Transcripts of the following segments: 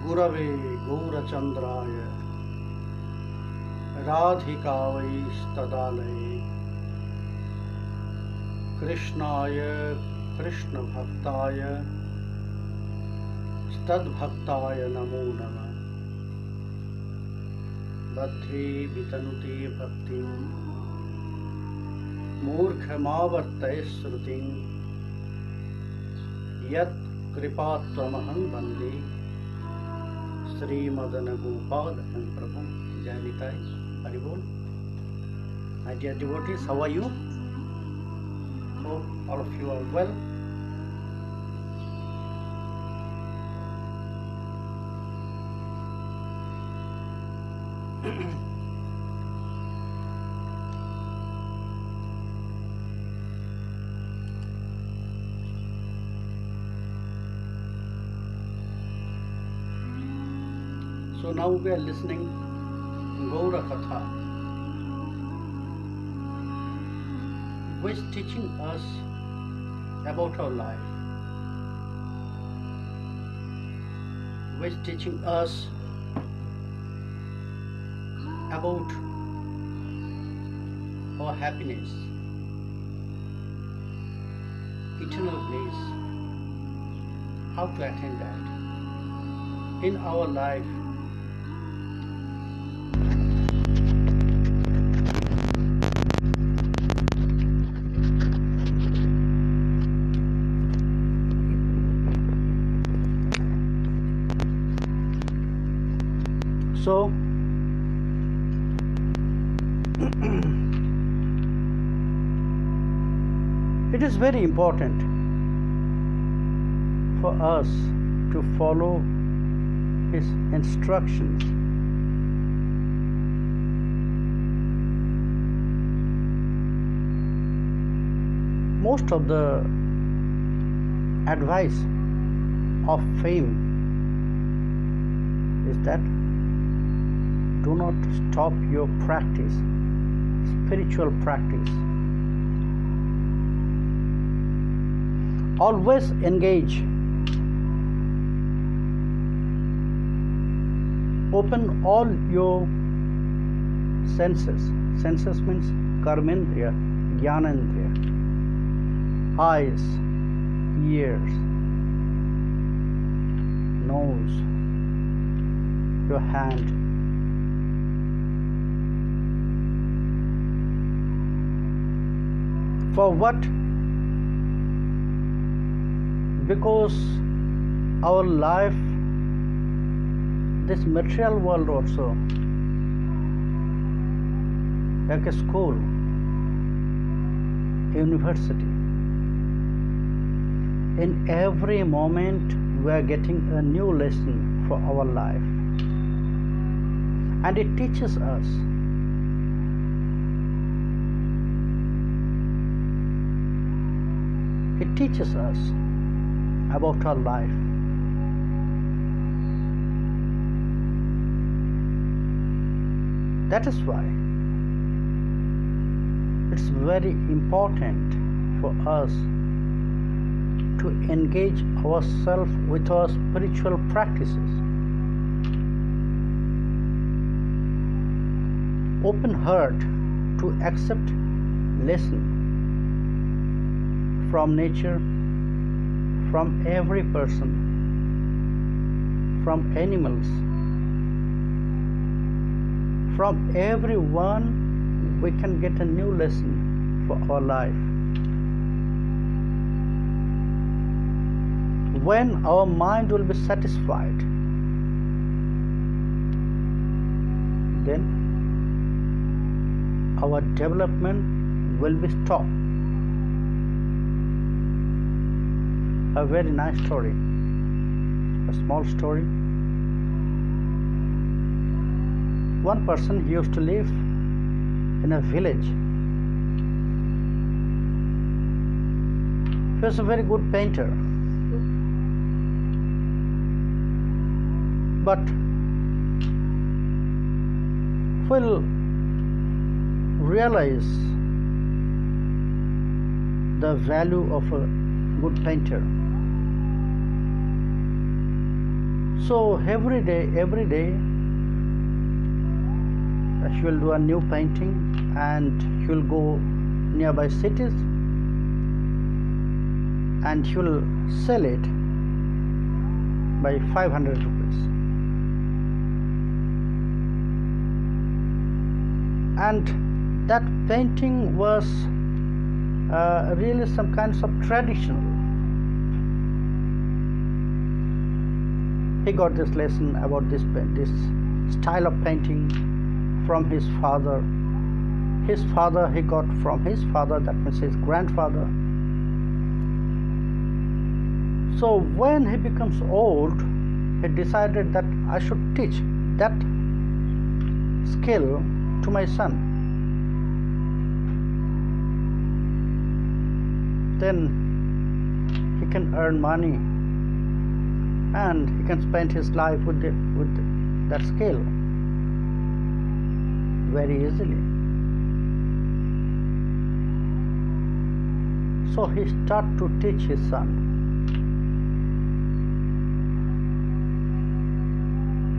गुरवे गौरचन्द्राय राधिकावैस्तदालये कृष्णाय कृष्णभक्ताय तद्भक्ताय नमो नमः। बद्धे वितनुते भक्तिं मूर्खमावर्तय श्रुतिं यत् कृपात्वमहं वन्दे श्रीमदनगोपालं प्रभुं। जय निताय, हरि बोल। My dear devotees, how are you? Hope all of you are well. So now we are listening Gaura Katha, which is teaching us about our life, which is teaching us about our happiness, eternal bliss, how to attain that in our life. So it is very important for us to follow his instructions. Most of the advice of fame is that do not stop your practice, spiritual practice. Always engage. Open all your senses. Senses means karmendriya, jnanendriya. Eyes, ears, nose, your hand. For what? Because our life, this material world also, like a school, university, in every moment we are getting a new lesson for our life, and it teaches us. It teaches us about our life. That is why it's very important for us to engage ourselves with our spiritual practices. Open heart to accept lesson from nature, from every person, from animals, from everyone. We can get a new lesson for our life. When our mind will be satisfied, then our development will be stopped. A very nice story, a small story. One person, he used to live in a village. He was a very good painter, but will realize the value of a good painter. So every day, she will do a new painting and she will go nearby cities and she will sell it by 500 rupees. And that painting was really some kinds of traditional. He got this lesson about this style of painting from his father. His father he got from his father, that means his grandfather. So when he becomes old, he decided that I should teach that skill to my son. Then he can earn money and he can spend his life with that skill very easily. So he started to teach his son.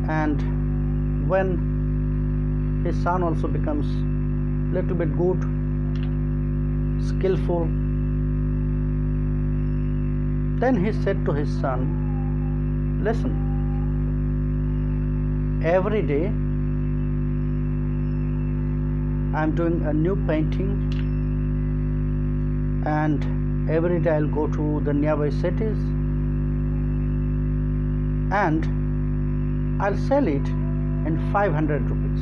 And when his son also becomes little bit good, skillful, then he said to his son, listen, every day I am doing a new painting and every day I'll go to the nearby cities and I'll sell it in 500 rupees.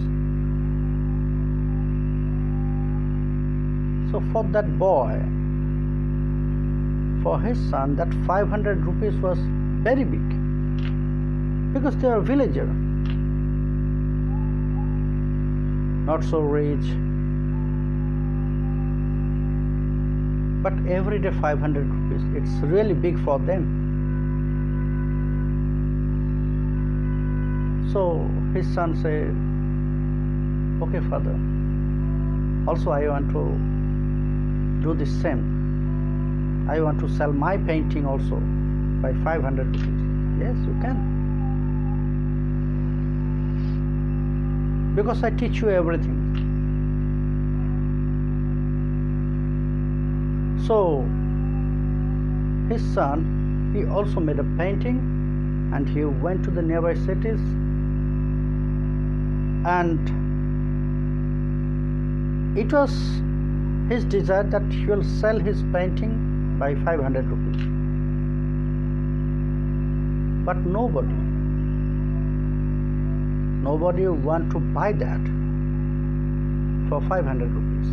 So for that boy, for his son, that 500 rupees was very big, because they are villager, not so rich, but every day 500 rupees, it's really big for them. So his son said, okay father, also I want to do the same. I want to sell my painting also by 500 rupees. Yes, you can. Because I teach you everything. So his son, he also made a painting and he went to the nearby cities, and it was his desire that he will sell his painting by 500 rupees. But nobody want to buy that for 500 rupees.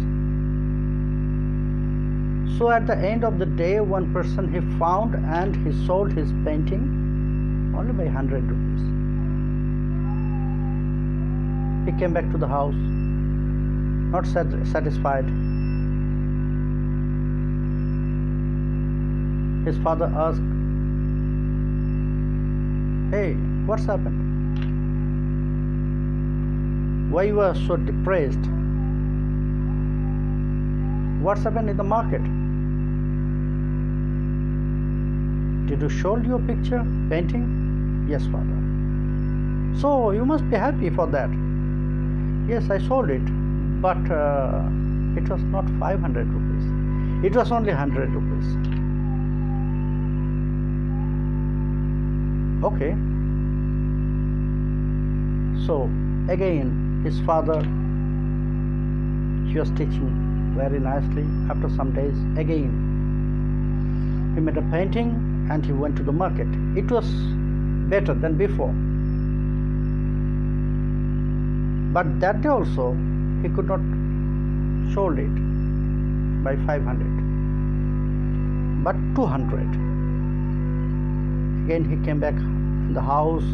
So at the end of the day, one person he found and he sold his painting only by 100 rupees. He came back to the house, not satisfied. His father asked, hey, what's happened? Why you are so depressed? What's happened in the market? Did you sold your picture, painting? Yes, father. So you must be happy for that. Yes, I sold it, but it was not 500 rupees. It was only 100 rupees. Okay. So again, his father, he was teaching very nicely. After some days, again, he made a painting and he went to the market. It was better than before. But that day also, he could not sold it by 500, but 200. Again he came back in the house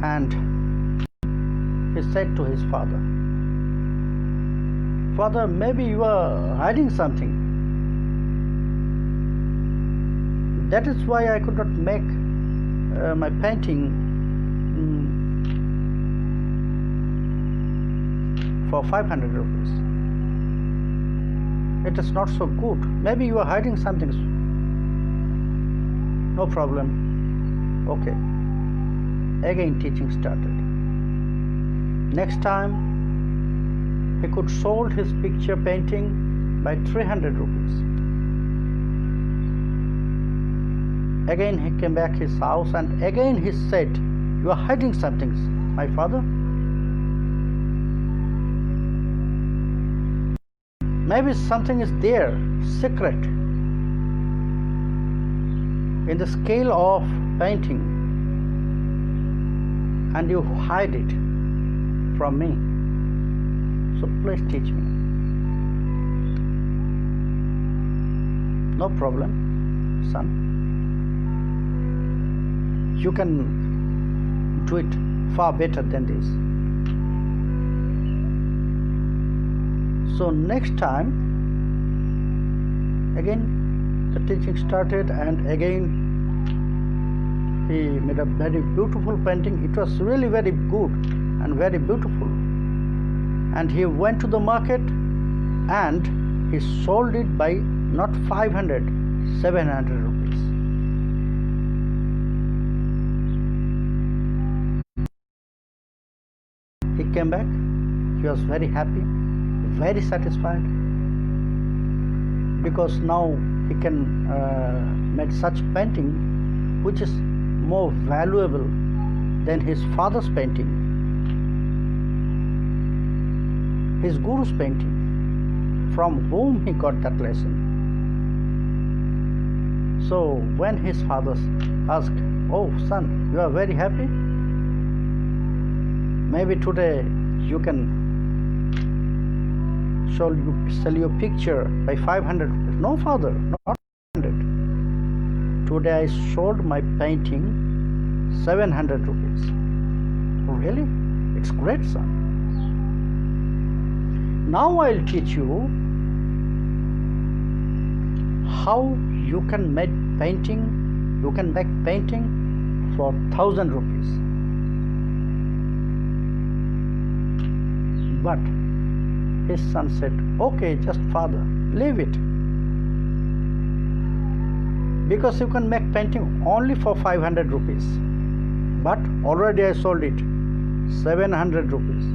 and he said to his father, Father, maybe you are hiding something. That is why I could not make my painting for 500 rupees. It is not so good. Maybe you are hiding something. No problem. Okay. Again teaching started. Next time he could sold his picture painting by 300 rupees. Again he came back his house and again he said, "You are hiding something, my father. Maybe something is there, secret, in the scale of painting, and you hide it from me. So please teach me." "No problem, son. You can do it far better than this." So next time, again the teaching started, and again he made a very beautiful painting. It was really very good and very beautiful. And he went to the market and he sold it by not 500, 700 rupees. He came back. He was very happy, very satisfied, because now he can make such painting which is more valuable than his father's painting, his guru's painting, from whom he got that lesson. So when his father asked, "Oh son, you are very happy? Maybe today you can sell your picture by 500 rupees. "No father, not 500. Today I sold my painting 700 rupees. "Really? It's great, son. Now I'll teach you how you can make painting. You can make painting for 1,000 rupees. But his son said, "Okay, just father, leave it. Because you can make painting only for 500 rupees. But already I sold it 700 rupees.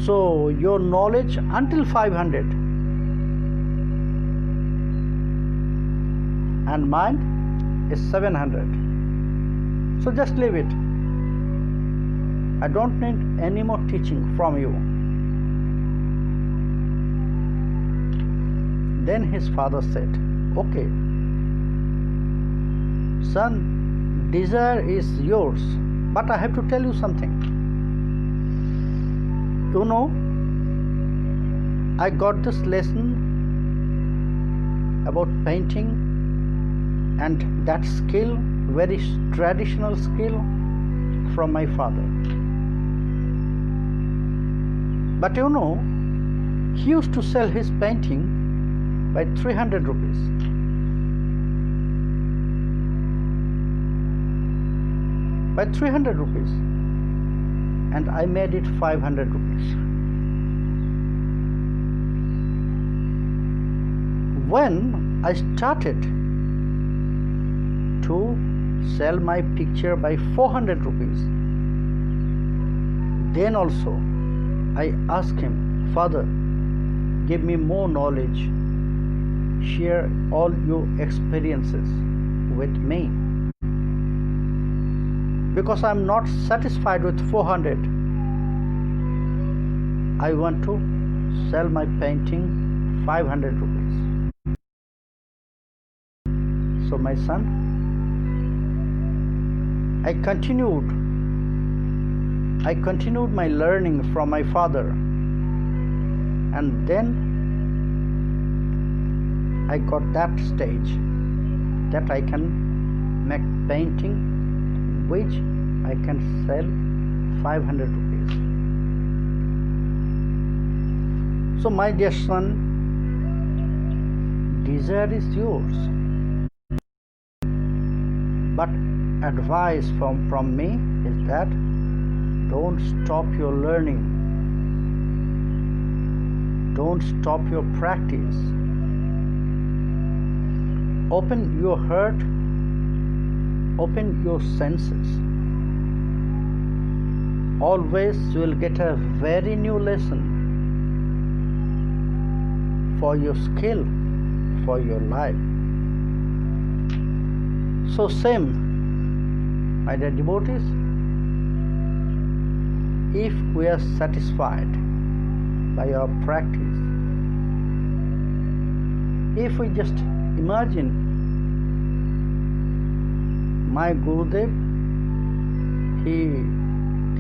So your knowledge until 500 and mine is 700. So just leave it. I don't need any more teaching from you." Then his father said, "Okay, son, desire is yours, but I have to tell you something. You know, I got this lesson about painting and that skill, very traditional skill, from my father. But you know, he used to sell his painting by 300 rupees. By 300 rupees. And I made it 500 rupees. When I started to sell my picture by 400 rupees, then also I asked him, "Father, give me more knowledge. Share all your experiences with me. Because I am not satisfied with 400. I want to sell my painting 500 rupees. So my son, I continued my learning from my father, and then I got that stage that I can make painting which I can sell 500 rupees. So my dear son, desire is yours. But advice from me is that don't stop your learning. Don't stop your practice. Open your heart open your senses, always you will get a very new lesson for your skill, for your life. So same, my dear devotees, if we are satisfied by our practice, if we just imagine my Gurudev, he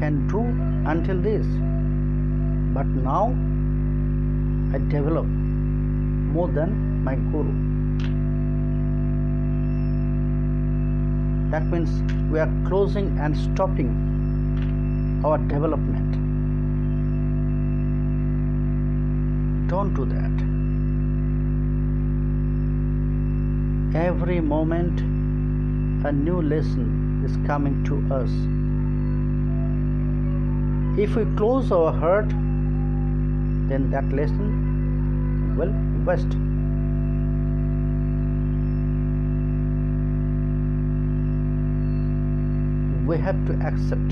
can do until this, but now I develop more than my Guru. That means we are closing and stopping our development. Don't do that. Every moment a new lesson is coming to us. If we close our heart, then that lesson will waste. We have to accept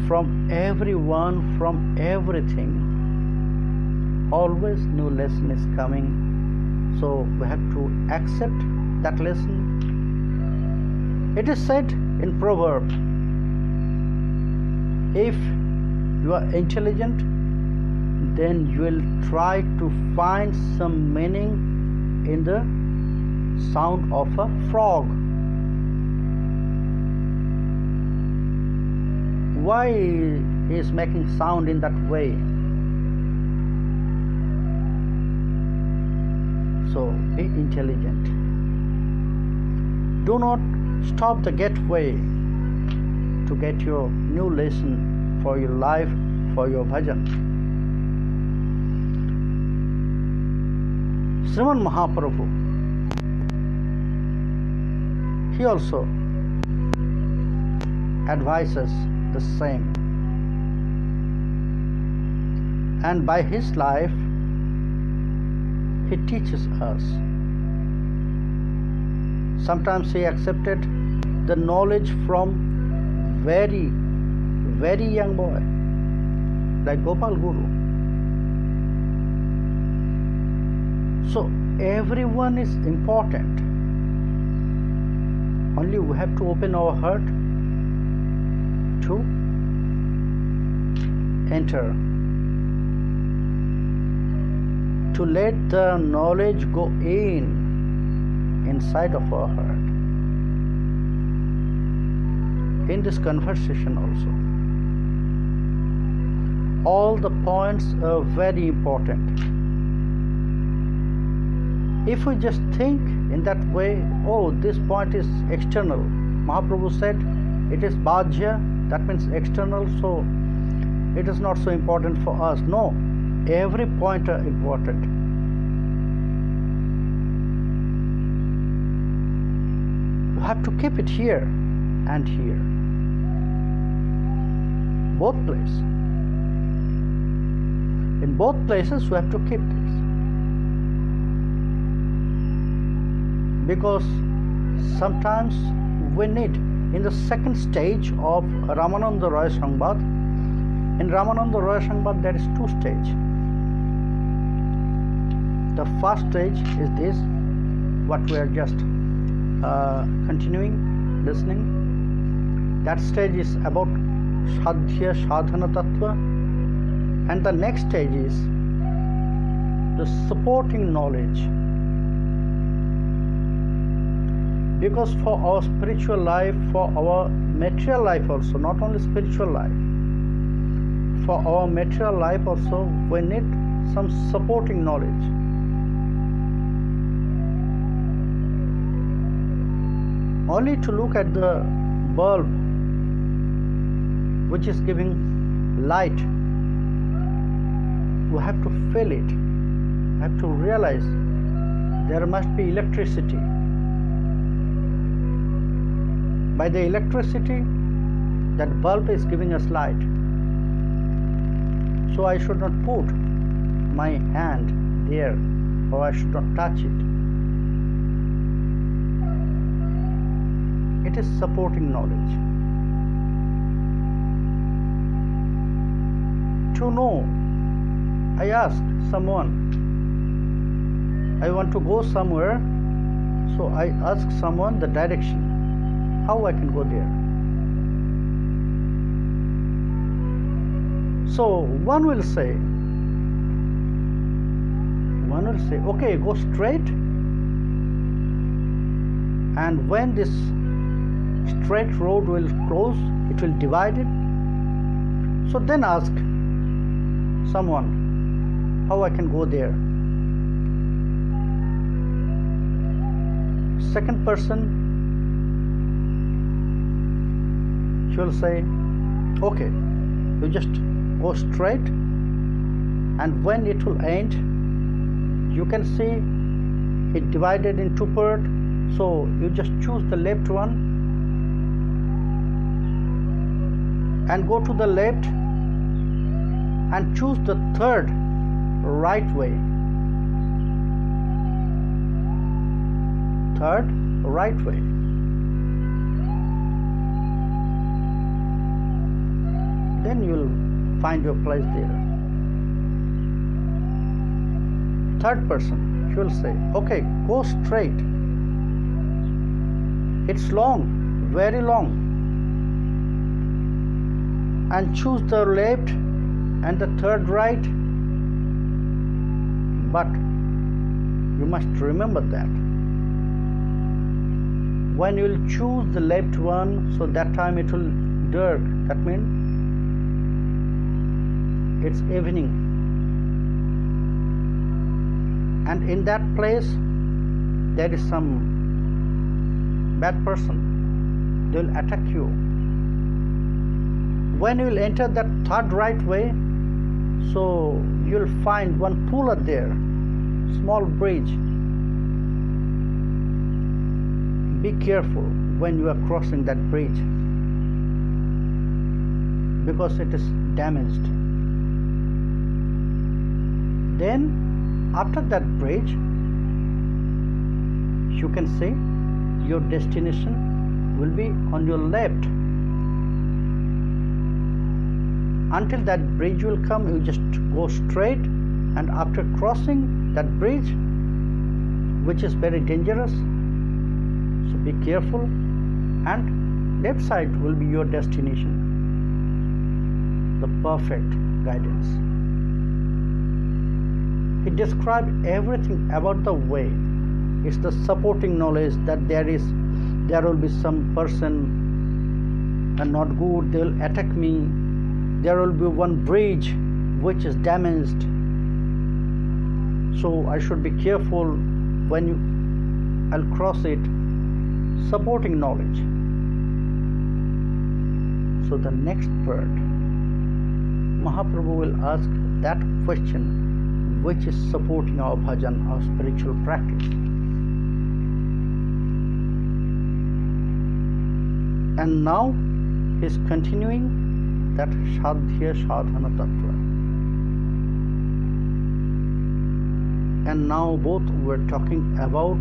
from everyone, from everything, always new lesson is coming. So we have to accept that lesson. It is said in proverb, if you are intelligent, then you will try to find some meaning in the sound of a frog. Why he is making sound in that way? So be intelligent. Do not stop the gateway to get your new lesson for your life, for your bhajan. Sriman Mahaprabhu, he also advises the same. And by his life, he teaches us. Sometimes he accepted the knowledge from very, very young boy, like Gopal Guru. So everyone is important. Only we have to open our heart to enter, to let the knowledge go inside of our heart. In this conversation also, all the points are very important. If we just think in that way, oh, this point is external. Mahaprabhu said it is bhajya, that means external, so it is not so important for us. No, every point are important. You have to keep it here and here, both places. In both places we have to keep this, because sometimes we need, in the second stage of Ramananda Raya Samvad, in Ramananda Raya Samvad there is two stages. The first stage is this, what we are just continuing, listening. That stage is about Sadhya Sadhana Tattva, and the next stage is the supporting knowledge. Because for our spiritual life, for our material life also, not only spiritual life, for our material life also, we need some supporting knowledge. Only to look at the bulb which is giving light, we have to feel it, we have to realize there must be electricity. By the electricity, that bulb is giving us light. So I should not put my hand there, or I should not touch it. It is supporting knowledge. To know, I asked someone, I want to go somewhere, so I ask someone the direction, how I can go there. So one will say, okay, go straight, and when this straight road will close, it will divide it. So then ask someone, how I can go there. Second person, she will say, okay, you just go straight, and when it will end, you can see it divided in two parts, so you just choose the left one and go to the left and choose the third right way. Third right way. Then you will find your place there. Third person, she will say, okay, go straight. It's long, very long. And choose the left and the third right. But you must remember that when you will choose the left one, so that time it will dark. That means it's evening. And in that place, there is some bad person. They will attack you. When you will enter that third right way, so you will find one pool there, small bridge. Be careful when you are crossing that bridge, because it is damaged. Then after that bridge, you can see your destination will be on your left. Until that bridge will come, you just go straight, and after crossing that bridge, which is very dangerous, so be careful, and left side will be your destination, the perfect guidance. He described everything about the way. It's the supporting knowledge that there will be some person and not good, they will attack me. There will be one bridge which is damaged, so I should be careful when I'll cross it. Supporting knowledge. So the next part, Mahaprabhu will ask that question, which is supporting our bhajan, our spiritual practice. And now he is continuing that Shadhya Sadhana Tattva. And now both were talking about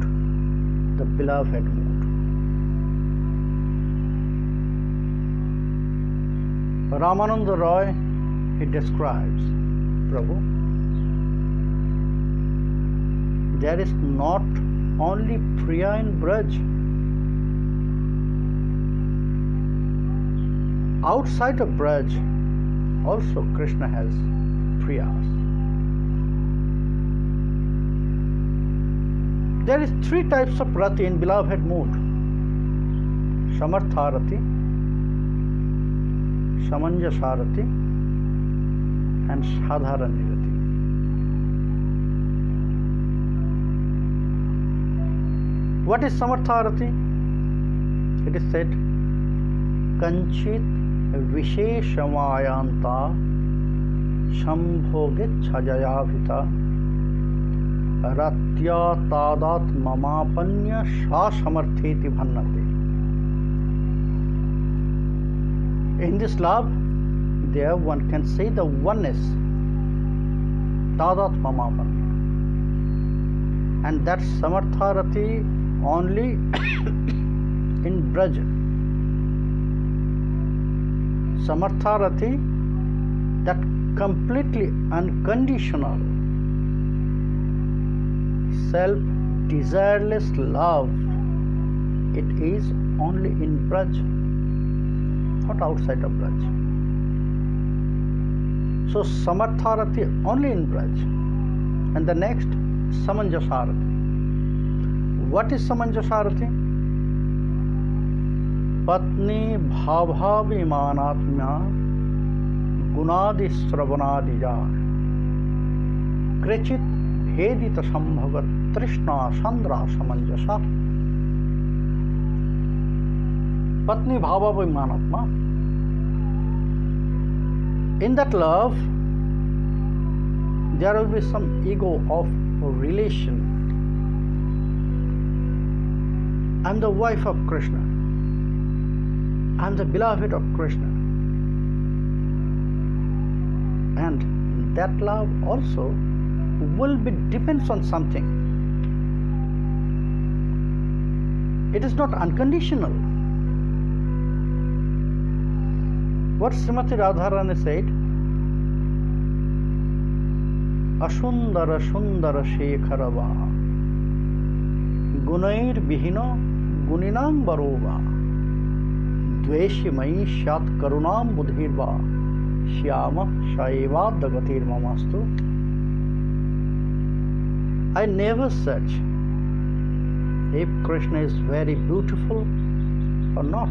the beloved mood. Ramananda Roy, he describes, Prabhu, there is not only Priya in Braj. Outside of Braj, also Krishna has Priyas. There is three types of rati in beloved mood: Samartha rati, Samanjasa rati, and Sadharani rati. What is Samartha rati? It is said, Kanchit Visheshamayanta Shambhoge Chajayavita Ratya Tadat Mamapanya Shasamartheti Bhannate. In this love, there one can say the oneness, Tadat Mamapanya. And that Samartharati only in Braj. Samartharathi, that completely unconditional, self-desireless love, it is only in Braj, not outside of Braj. So Samartharathi only in Braj. And the next, Samanjasarathi. What is Samanjasarathi? Patni bhavabhimanatmya gunadi sravanadija krechit bhedita sambhavat trishna sandra samanjasa. Patni bhavabhimanatma. In that love, there will be some ego of relation. I am the wife of Krishna. I am the beloved of Krishna. And that love also will be depends on something. It is not unconditional. What Srimati Radharani said, Ashundara Shundara Shekharava Gunair Bihino Guninam Barova Dveshimai Shat Karunam Budhirva Shyama Shaiva Dagatir Mamastu. I never search if Krishna is very beautiful or not.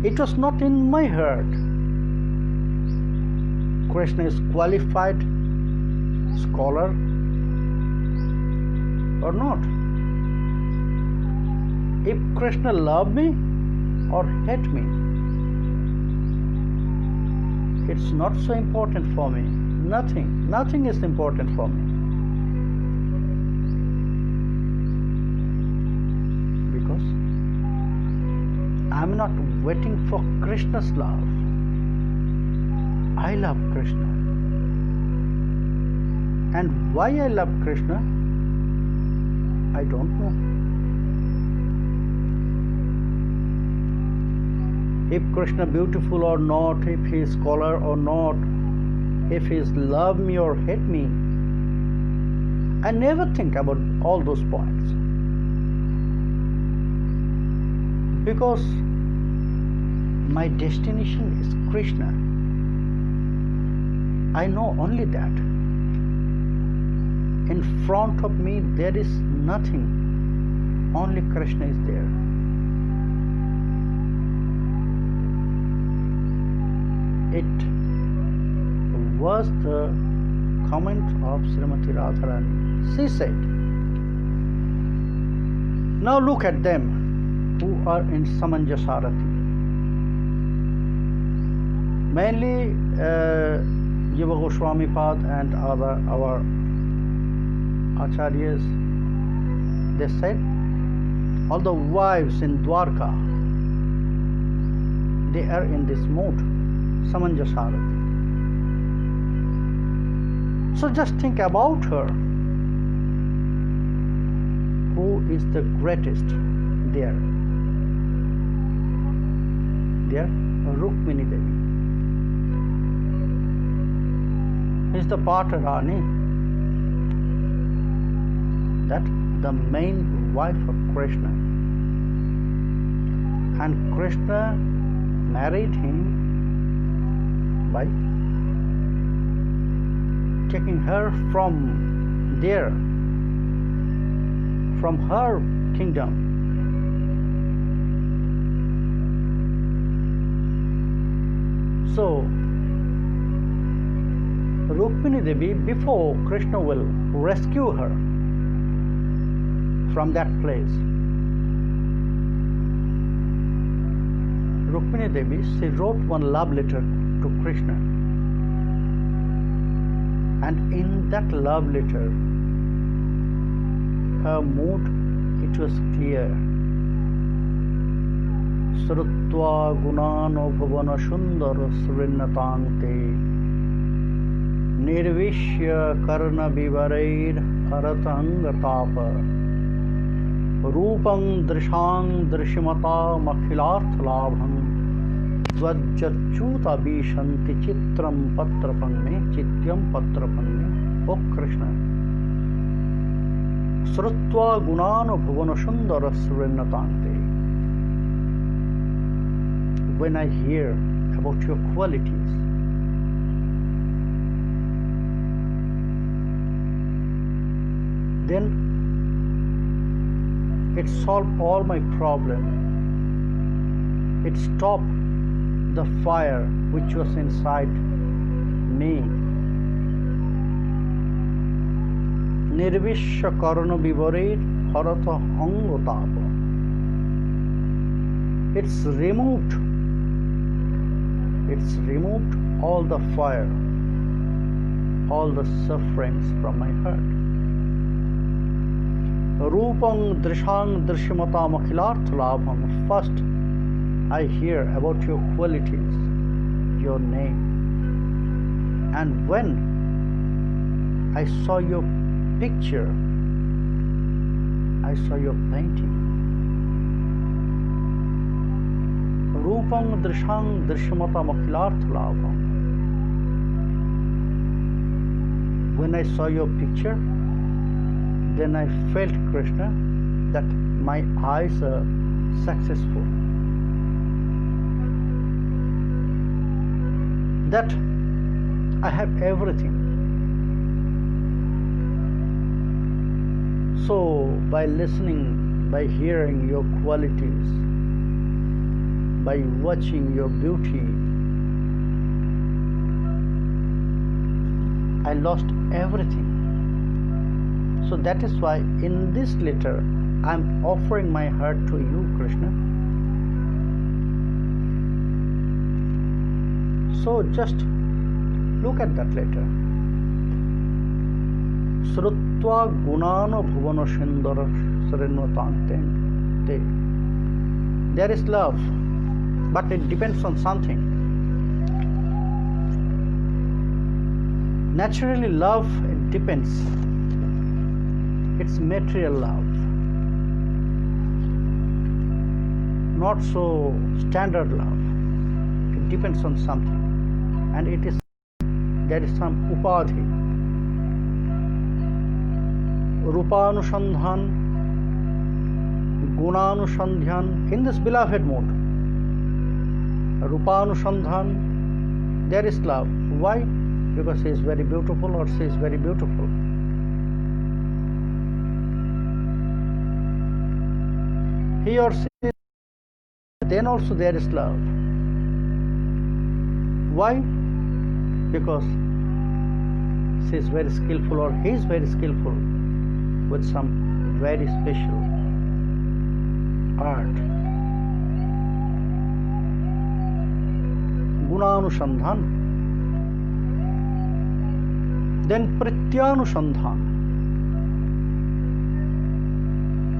It was not in my heart. Krishna is qualified scholar or not. If Krishna love me or hate me, it's not so important for me. Nothing is important for me. Because I'm not waiting for Krishna's love. I love Krishna. And why I love Krishna, I don't know. If Krishna beautiful or not, if he is scholar or not, if he is love me or hate me, I never think about all those points. Because my destination is Krishna. I know only that. In front of me there is nothing. Only Krishna is there. It was the comment of Srimati Radharani. She said, now look at them who are in Samanjasarathi. Mainly Jiva Goswami Pad and our Acharyas, they said all the wives in Dwarka, they are in this mood, Samanjasarathi. So just think about her. Who is the greatest there? There, Rukmini Devi. Is the Patarani, that the main wife of Krishna. And Krishna married him by taking her from there, from her kingdom. So Rukmini Devi, before Krishna will rescue her from that place, Rukmini Devi, she wrote one love letter to Krishna. And in that love letter, her mood, it was clear. Srutva gunano bhavana sundara srinnatante निर्विश्य कर्ण विवरैर हरतंगताप रूपं दृशां दृश्यमतामखिलार्थलाभं त्वज्जच्युताभिशन्ति चित्रं पत्रपं मे चित्यं पत्रपं मे ओ कृष्ण श्रुत्वा गुणानुभुवनसुन्दरस्वृण्णतान्ते when I hear about your qualities, then it solved all my problem. It stopped the fire which was inside me. Nirvishya karana vivarer harata angotapa. It's removed all the fire, all the sufferings from my heart. Rupang drishang drishmatam akhilarthalabham. First, I hear about your qualities, your name. And when I saw your picture, I saw your painting. Rupang drishang drishmatam akhilarthalabham. When I saw your picture, then I felt, Krishna, that my eyes are successful, that I have everything. So by listening, by hearing your qualities, by watching your beauty, I lost everything. So that is why in this letter I am offering my heart to you, Krishna. So just look at that letter. Srutva gunano bhuvano shindara sarinvatante. There is love, but it depends on something. Naturally, love, it depends. It's material love, not so standard love. It depends on something, and there is some upadhi. Rupanusandhan, gunanusandhyan, in this beloved mode. Rupanusandhan, there is love. Why? Because he is very beautiful or she is very beautiful. He or she, then also there is love. Why? Because she is very skillful or he is very skillful with some very special art. Gunanusandhan. Then Prityanusandhan.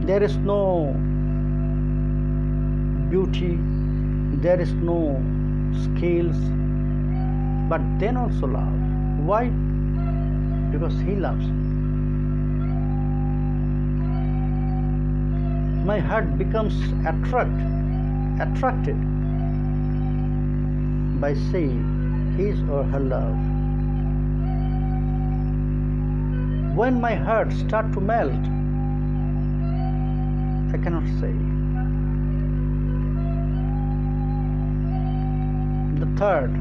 There is no beauty, there is no skills, but then also love. Why? Because he loves me. My heart becomes attracted by seeing his or her love. When my heart starts to melt, I cannot say. The third,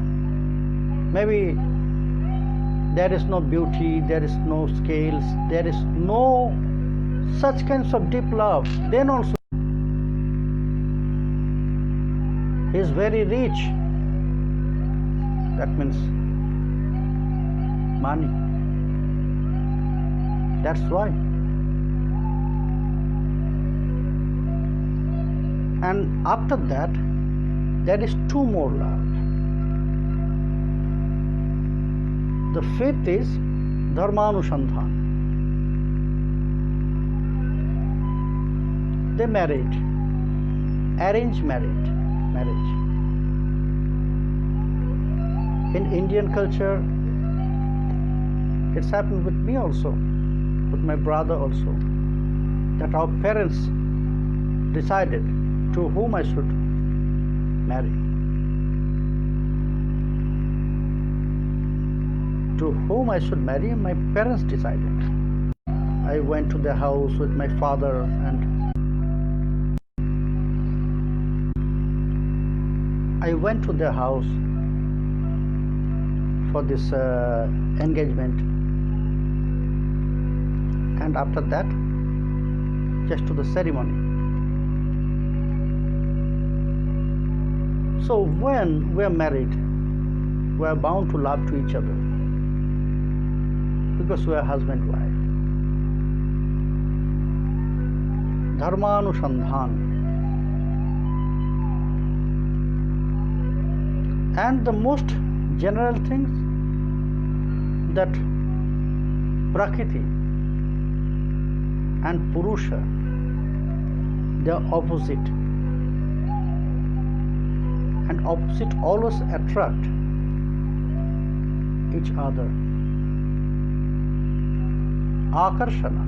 maybe there is no beauty, there is no scales, there is no such kinds of deep love. Then also he is very rich. That means money. That's why. And after that, there is two more love. The fifth is Dharmanusandhan. They married, arranged marriage. In Indian culture, It's happened with me also, with my brother also, that our parents decided to whom I should marry. To whom I should marry, my parents decided. I went to the house with my father and I went to their house for this engagement, and after that just to the ceremony. So when we are married, we are bound to love to each other because we are husband and wife. Dharmanusandhan. And the most general things that Prakriti and Purusha, they are opposite, and opposite always attract each other. Akarshana.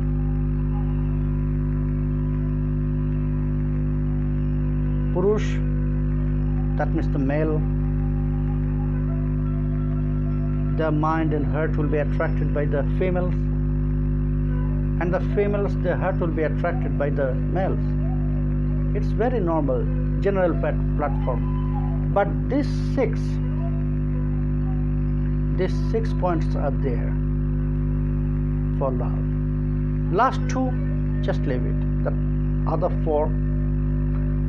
Purush, that means the male, their mind and heart will be attracted by the females, and the females, their heart will be attracted by the males. It's very normal, general platform. But these six points are there for love. Last two, just leave it. The other four,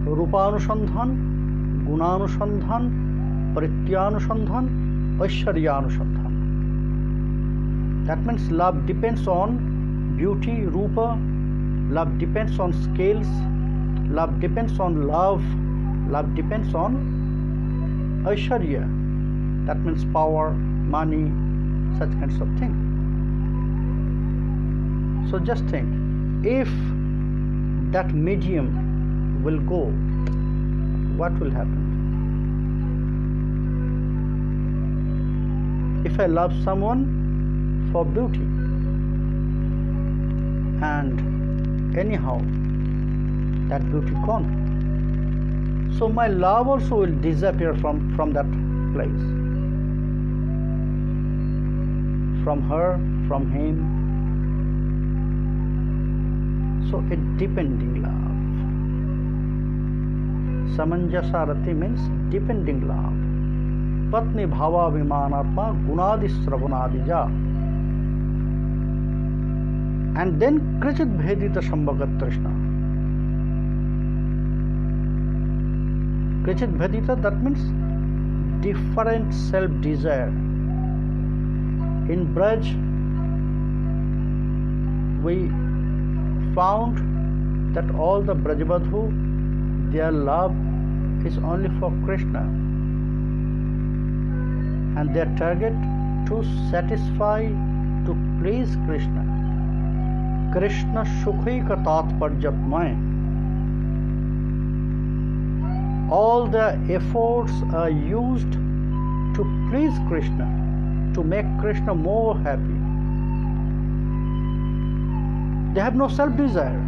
Rupanusandhan, Gunanusandhan, Prityanusandhan, Aishwaryanusandhan. That means love depends on beauty, rupa, love depends on skills, love depends on love depends on Aishwarya. That means power, money, such kinds of things. So just think, if that medium will go, what will happen? If I love someone for beauty, and anyhow that beauty gone, so my love also will disappear from that place, from her, from him. So a depending love. Samanjasarati means depending love. Patni bhava vimanatma gunadi sravanadija. And then krichit bhedita sambhagat trishna. Krichit bhedita, that means different self-desire. In Braj, we found that all the Brajabadhu, their love is only for Krishna, and their target to satisfy, to please Krishna. Krishna Sukhi ka tatparjatmay. All their efforts are used to please Krishna, to make Krishna more happy. They have no self-desire.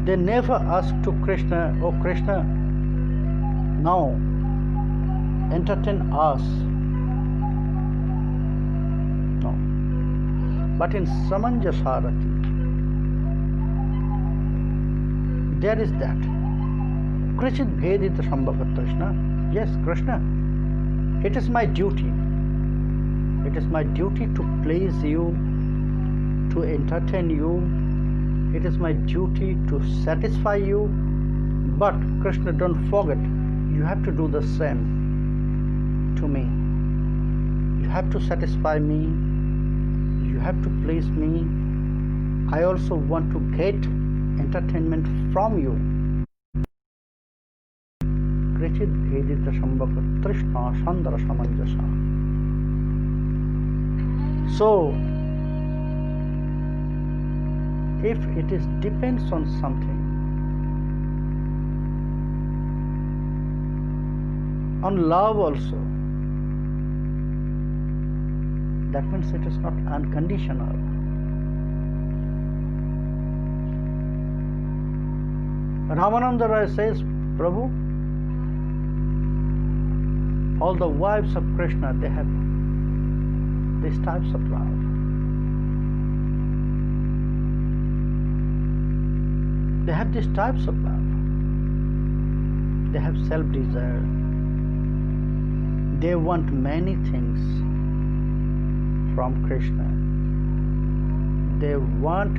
They never ask to Krishna, "Oh Krishna, now entertain us." No. But in Samanjasarati, there is that. Krichit bhedita sambhagat trishna. Yes, Krishna, it is my duty. It is my duty to please you, to entertain you. It is my duty to satisfy you. But Krishna, don't forget, you have to do the same to me. You have to satisfy me. You have to please me. I also want to get entertainment from you. Krichit bhedita sambhagat trishna sandara samanjasa. So, if it is depends on something, on love also, that means it is not unconditional. Ramananda Raya says, Prabhu, all the wives of Krishna, they have these types of love. They have these types of love. They have self-desire. They want many things from Krishna. They want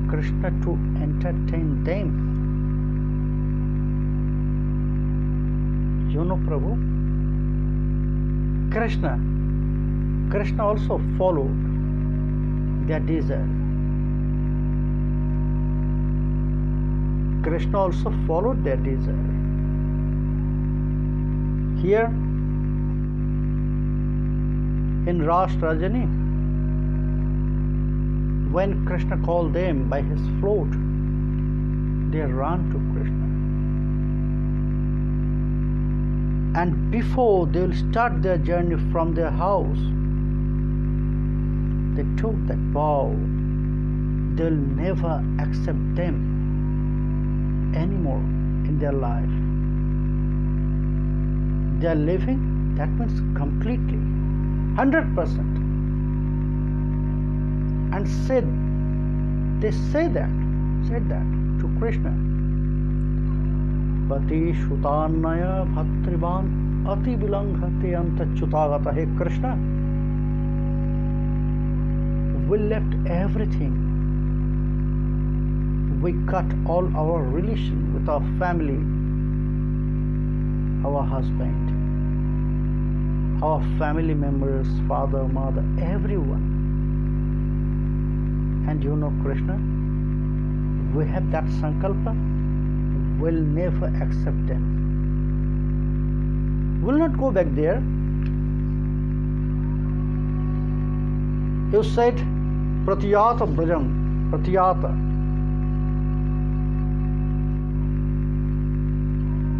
Krishna to entertain them. You know, Prabhu, Krishna also followed their desire. Krishna also followed their desire. Here in Ras Rajani, when Krishna called them by his flute, they ran to Krishna. And before they will start their journey from their house, they took that vow, they will never accept them anymore in their life. They are living, that means completely, 100%. And they said that to Krishna. Pati Shutanaya Bhatrivan Ati Vilanghate Antachutagata. Hey Krishna, we left everything. We cut all our relation with our family, our husband, our family members, father, mother, everyone. And you know, Krishna, we have that sankalpa, will never accept them. Will not go back there. You said, Pratyata Brajam, Pratyata.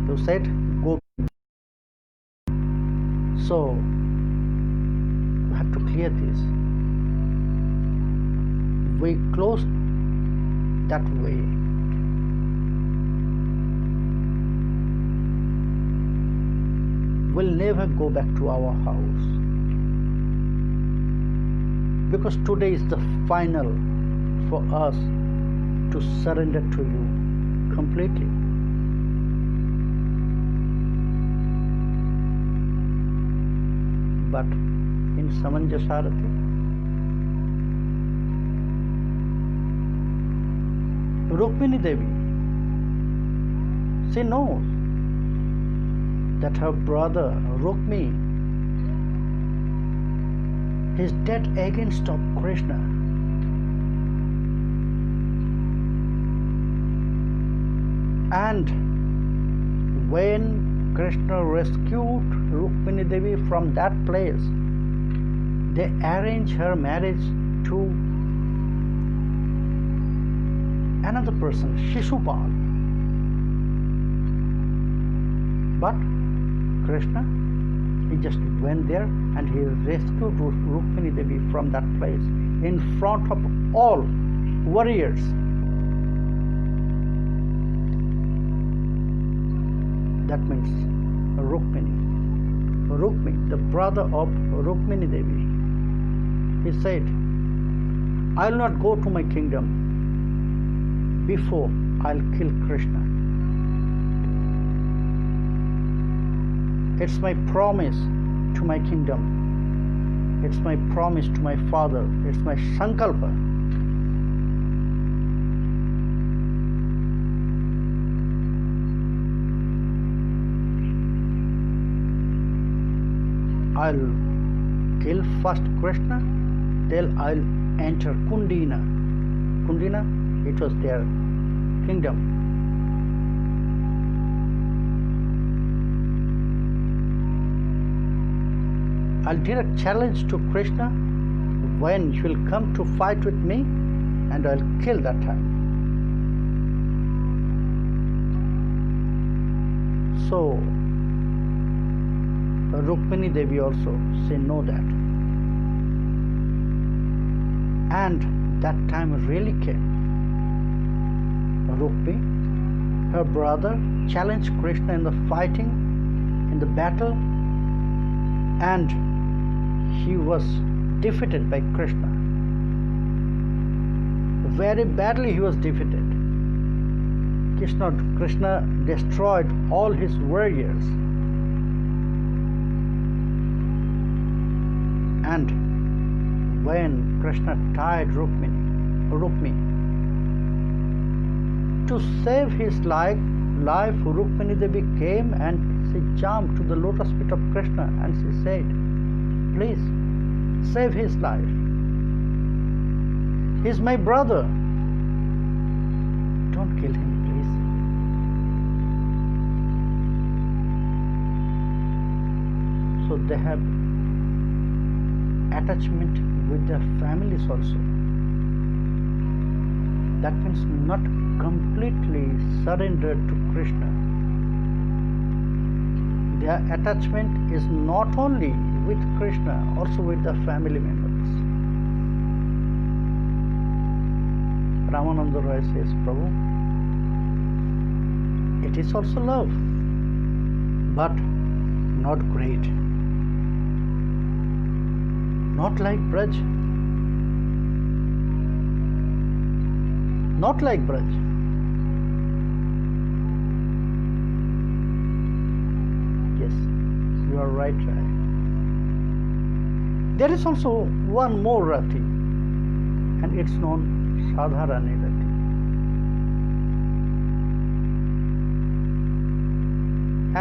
You said, go. So, we have to clear this. We close that way. We'll never go back to our house. Because today is the final for us to surrender to you completely. But in Samanjasarati, Rukmini Devi, she knows that her brother Rukmi is dead against of Krishna. And when Krishna rescued Rukmini Devi from that place, they arranged her marriage to another person, Shishupal. But Krishna, he just went there and he rescued Rukmini Devi from that place in front of all warriors. That means Rukmi, the brother of Rukmini Devi. He said, I will not go to my kingdom before I'll kill Krishna. It's my promise to my kingdom. It's my promise to my father. It's my sankalpa. I'll kill first Krishna, till I'll enter Kundina. Kundina, it was their kingdom. I'll direct challenge to Krishna when he will come to fight with me, and I'll kill that time. So Rukmini Devi also say no that. And that time really came. Rukmi, her brother, challenged Krishna in the fighting, in the battle, and he was defeated by Krishna. Very badly he was defeated. Krishna destroyed all his warriors. And when Krishna tied Rukmi, to save his life, Rukmini Devi came and she jumped to the lotus feet of Krishna and she said, "Please, save his life. He's my brother. Don't kill him, please." So they have attachment with their families also. That means not completely surrendered to Krishna. Their attachment is not only with Krishna, also with the family members. Ramananda Raya says, "Prabhu, it is also love, but not great. Not like Braj. Not like Braj." Yes, you are right, Raya. There is also one more Rati, and it's known Sadharani Rati.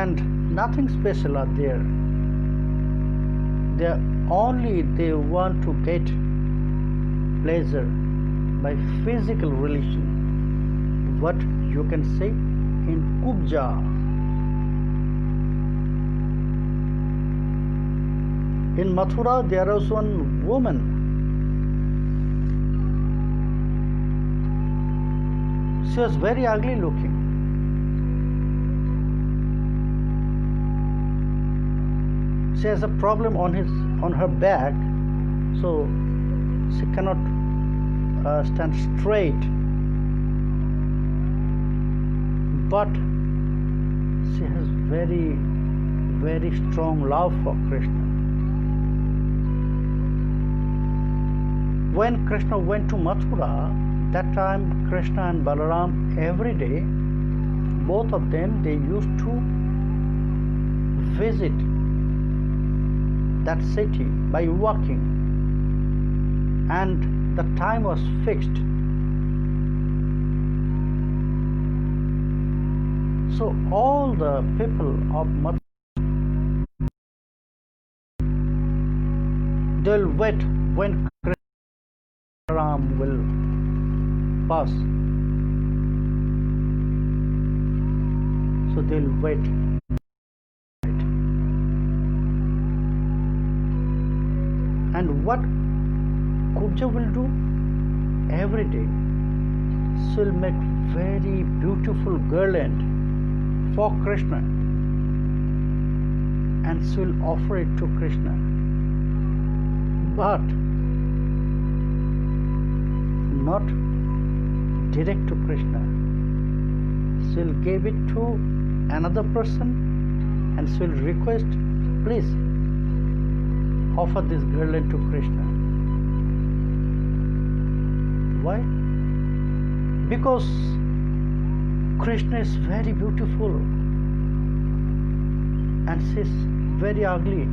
And nothing special are there. They want to get pleasure by physical relation. What you can say in Kubja. In Mathura there was one woman. She was very ugly looking. She has a problem on her back, so she cannot stand straight. But she has very, very strong love for Krishna. When Krishna went to Mathura, that time Krishna and Balaram every day, both of them, they used to visit that city by walking, and the time was fixed. So all the people of Mathura, they'll wait when Krishna will pass. So they'll wait. And what Kubja will do? Every day she'll make very beautiful garland for Krishna and she'll offer it to Krishna. But not direct to Krishna. She'll give it to another person and she'll request, "Please offer this garland to Krishna." Why? Because Krishna is very beautiful and she's very ugly.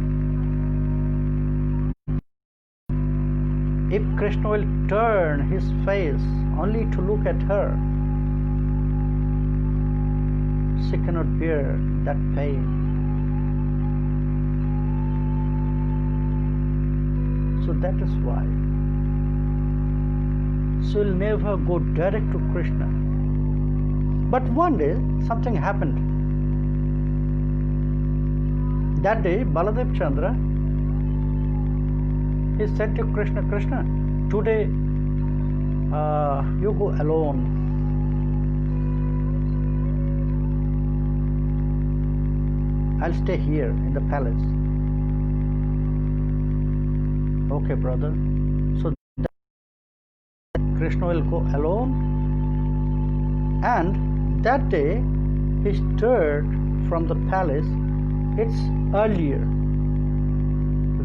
If Krishna will turn his face only to look at her, she cannot bear that pain. So that is why she will never go direct to Krishna. But one day something happened. That day Baladev Chandra, he said to Krishna, "Krishna, today you go alone. I'll stay here in the palace." Okay, brother. So Krishna will go alone. And that day he stirred from the palace. It's earlier,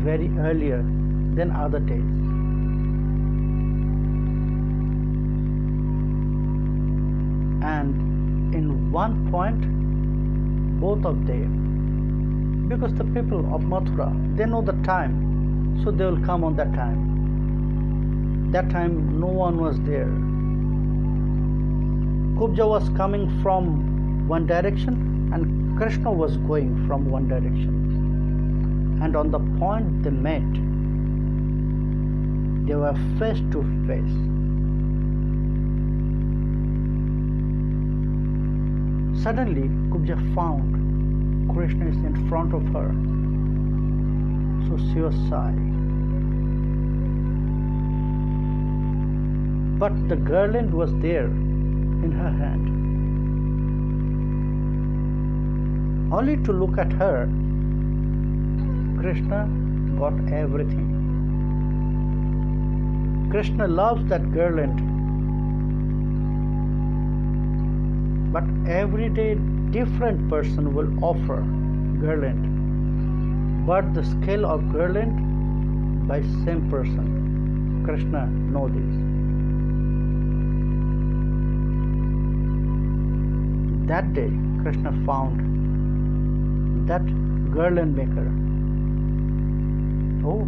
very earlier than other days. And in one point, both of them, because the people of Mathura, they know the time, so they will come on that time. That time no one was there. Kubja was coming from one direction and Krishna was going from one direction. And on the point they met, they were face to face. Suddenly, Kubja found Krishna is in front of her. So she was shy. But the garland was there in her hand. Only to look at her, Krishna got everything. Krishna loves that garland. But every day different person will offer garland. But the scale of garland by same person. Krishna knows this. That day Krishna found that garland maker. Oh,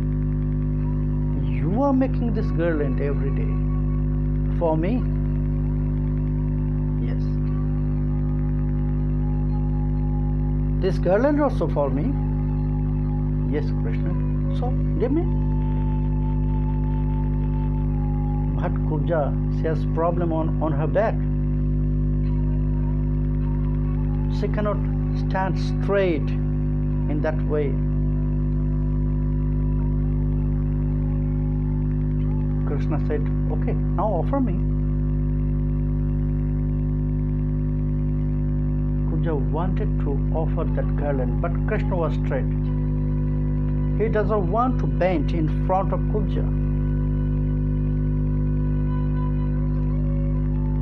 you are making this garland every day for me? Yes. This garland also for me? Yes, Krishna. So, give me. But Kubja, she has problem on her back. She cannot stand straight in that way. Krishna said, okay, now offer me. Kubja wanted to offer that garland, but Krishna was straight. He doesn't want to bend in front of Kubja.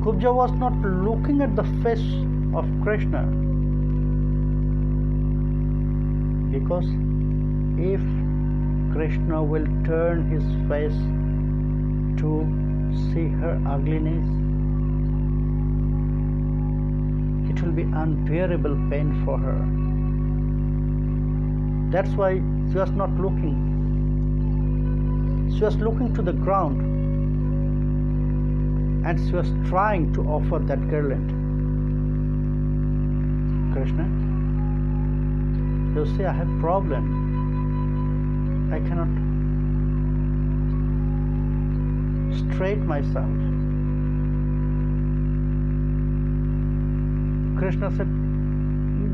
Kubja was not looking at the face of Krishna, because if Krishna will turn his face to see her ugliness, it will be unbearable pain for her. That's why she was not looking. She was looking to the ground and she was trying to offer that garland. Krishna, you see, I have problem. I cannot straight myself. Krishna said,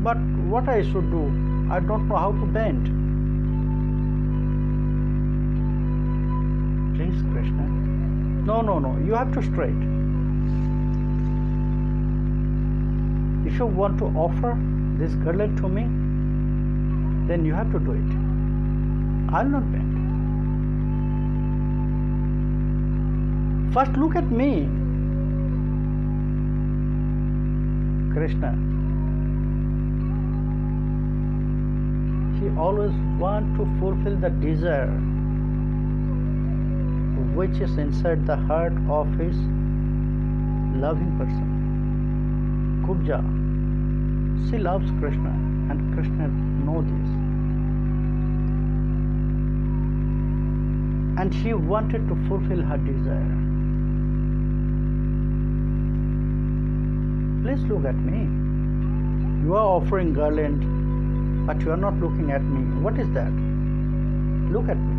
but what I should do? I don't know how to bend. Please, Krishna. No, you have to straight. If you want to offer this garland to me, then you have to do it. I'll not bend. First look at me. Krishna, he always wants to fulfill the desire which is inside the heart of his loving person. Kubja, she loves Krishna and Krishna knows this. And she wanted to fulfill her desire. Please look at me. You are offering garland, but you are not looking at me. What is that? Look at me.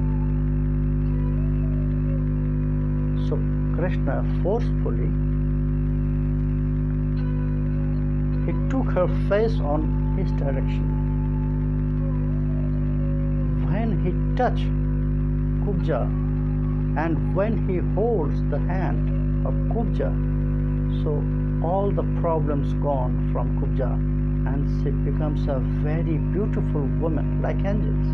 So Krishna forcefully, he took her face on his direction. When he touched Kubja and when he holds the hand of Kubja, so all the problems gone from Kubja and she becomes a very beautiful woman like angels.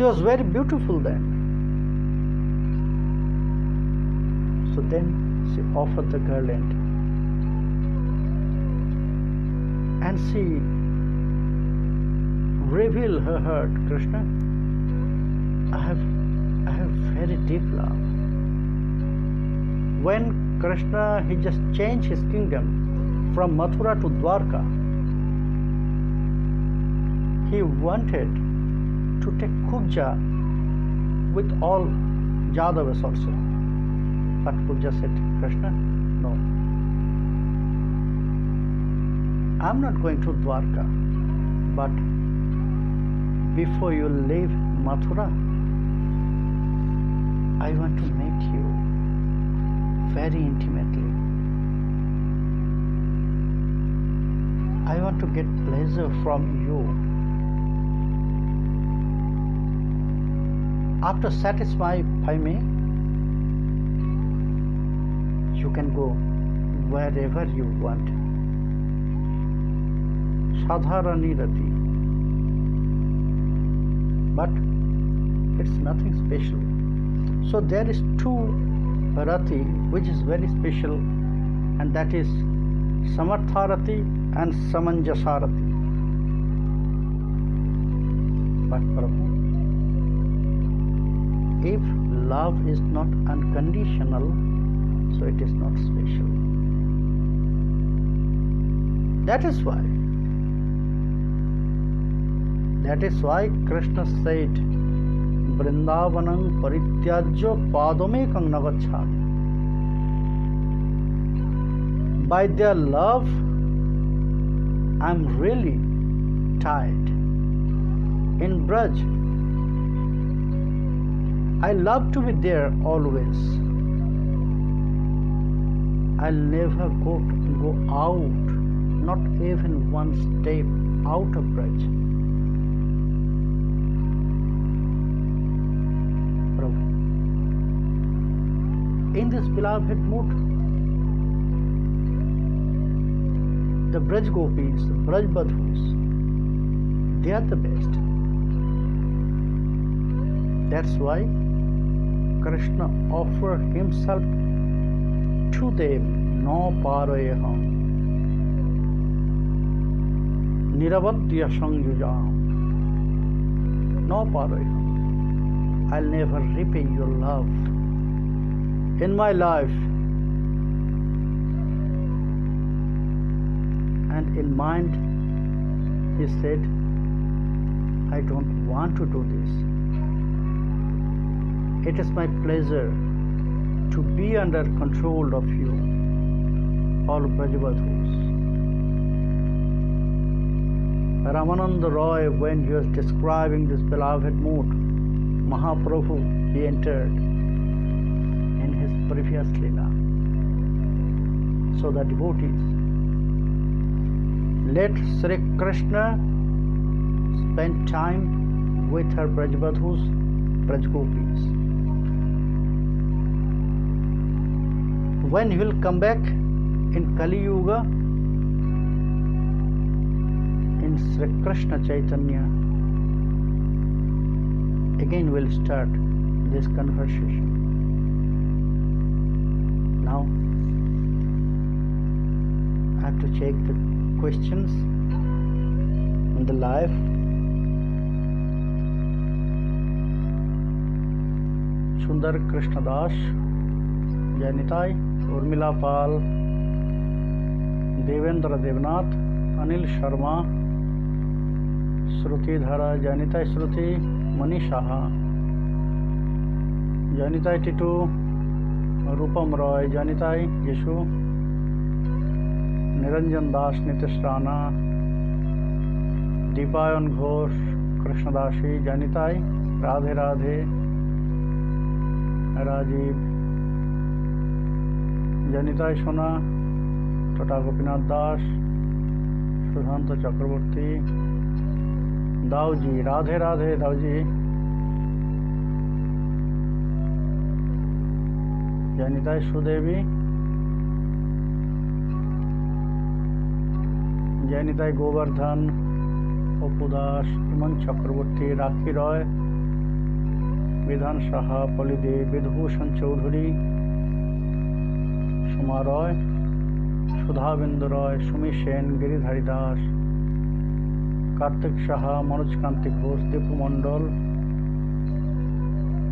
She was very beautiful then. So then she offered the garland. And she revealed her heart, Krishna, I have very deep love. When Krishna, he just changed his kingdom from Mathura to Dwarka, he wanted to take Kubja with all Jadavas also. But Kubja said, Krishna, no. I'm not going to Dwarka, but before you leave Mathura, I want to meet you very intimately. I want to get pleasure from you. After satisfying me, you can go wherever you want. Sadharani Rati. But it's nothing special. So there is two Rati which is very special, and that is Samartharati and Samanjasarati. But Prabhu, if love is not unconditional, so it is not special. That is why Krishna said, Vrindavanam parityajyo padomekam nagacchami. By their love, I'm really tired. In Braj, I love to be there always. I'll never go out, not even one step out of Braj. In this beloved mood, the Braj Gopis, the Braj Badhus, they are the best. That's why Krishna offered himself to them, no parayaham, niravadya sangyujam, no parayaham. I'll never repay your love in my life. And in mind, he said, I don't want to do this. It is my pleasure to be under control of you, all Brajavadhus. Ramananda Roy, when he was describing this beloved mood, Mahaprabhu, he entered in his previous Leela. So the devotees, let Sri Krishna spend time with her Brajavadhus, Brajgopis. When he will come back in Kali Yuga, in Sri Krishna Chaitanya, again we'll start this conversation. Now, I have to check the questions in the live. Sundar Krishnadas, Janitai, Urmila Pal, Devendra Devnath, Anil Sharma, Shruti Dhara, Janitai Shruti, Manishaha, Janitai Titu, Rupam Roy, Janitai Yeshu, Niranjan Das, Nitish Rana, Deepayan Ghosh, Krishnadashi, Janitai, Radhe Radhe, Rajiv, Janitai Shona, Tata Gopinath Das, Sudhanta Chakraborty, Dauji, Radhe Radhe, Dauji, Janitai Sudevi, Janitai Govardhan, Opudas, Iman Chakraborty, Rakhi Roy, বিধান সাহা, পলিদে, বিধভূষণ চৌধুরী, সোমা রয়, সুধাবিন্দু রয়, সুমি সেন, গিরিধারী দাস, কার্তিক সাহা, মনোজ কান্তি ঘোষ, দীপু মণ্ডল,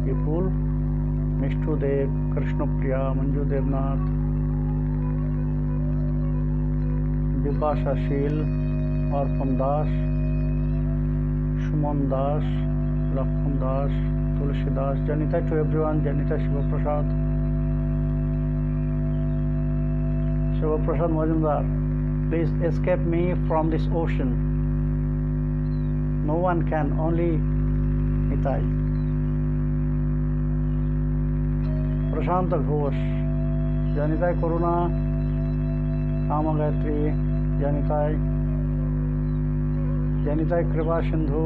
বিপুল, মিষ্টু দেব, কৃষ্ণপ্রিয়া, মঞ্জু দেবনাথ, বিপাশা শীল, অর্পণ দাস, সুমন দাস, লক্ষণ দাস, তুলসী Das. Janita to everyone. Janita Shiva Prasad. Shiva Prasad Majumdar, please escape me from this ocean. No one can, only Nitai. Prashant Ghosh, Janitai Koruna, Kama Gayatri, Janitai, Janitai Kripa Sindhu,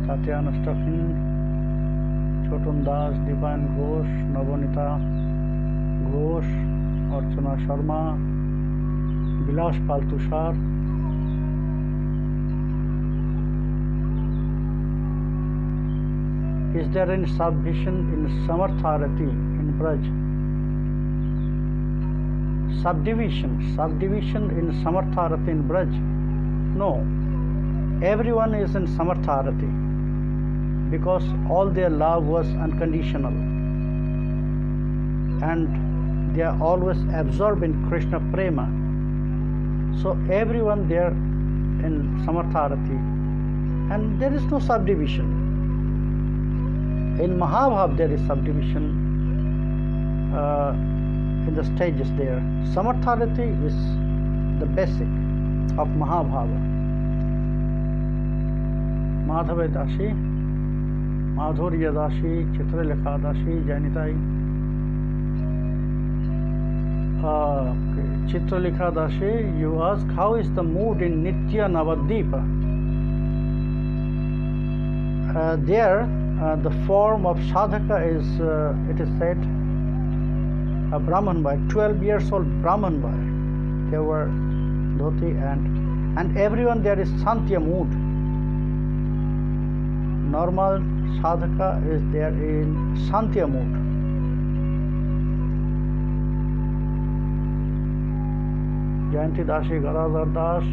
Tatyana Stuffin, Chotun Das, Dipan Ghosh, Navonita Ghosh, Archana Sharma, Bilash Pal Tushar, is there any subdivision in Samartharati in Braj? Subdivision in Samartharati in Braj? No. Everyone is in Samartharati because all their love was unconditional and they are always absorbed in Krishna Prema. So everyone there in Samartharati, and there is no subdivision. In Mahabhav there is subdivision in the stages there. Samartharati is the basic of Mahabhava. Madhava Dashi, Madhurya Dashi, Chitralekha Dashi, Janitai, Chitralekha Dashi, you ask how is the mood in Nitya Navadvipa? There the form of sadhaka is, it is said, a Brahman boy, 12 years old Brahman boy. They were dhoti and everyone there is Santya mood. Normal sadhaka is there in Santya mood. Jayanti Dashi, Garadhar Das.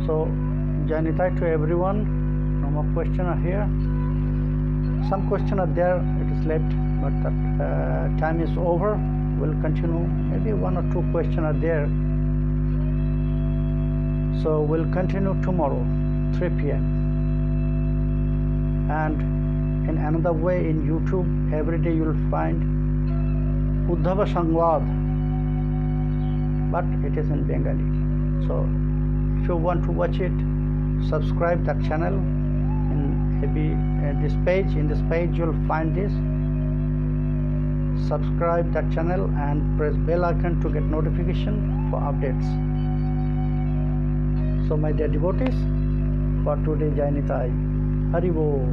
So, Janitai to everyone. No more questions are here. Some questions are there, it is left, but that time is over. We'll continue. Maybe one or two questions are there. So we'll continue tomorrow, 3 p.m. And in another way, in YouTube, every day you'll find Uddhava Samvad, but it is in Bengali. So if you want to watch it, subscribe that channel. In this page you'll find this. Subscribe that channel and press bell icon to get notification for updates. So my dear devotees, for today Jai Nitai, Hari Bol.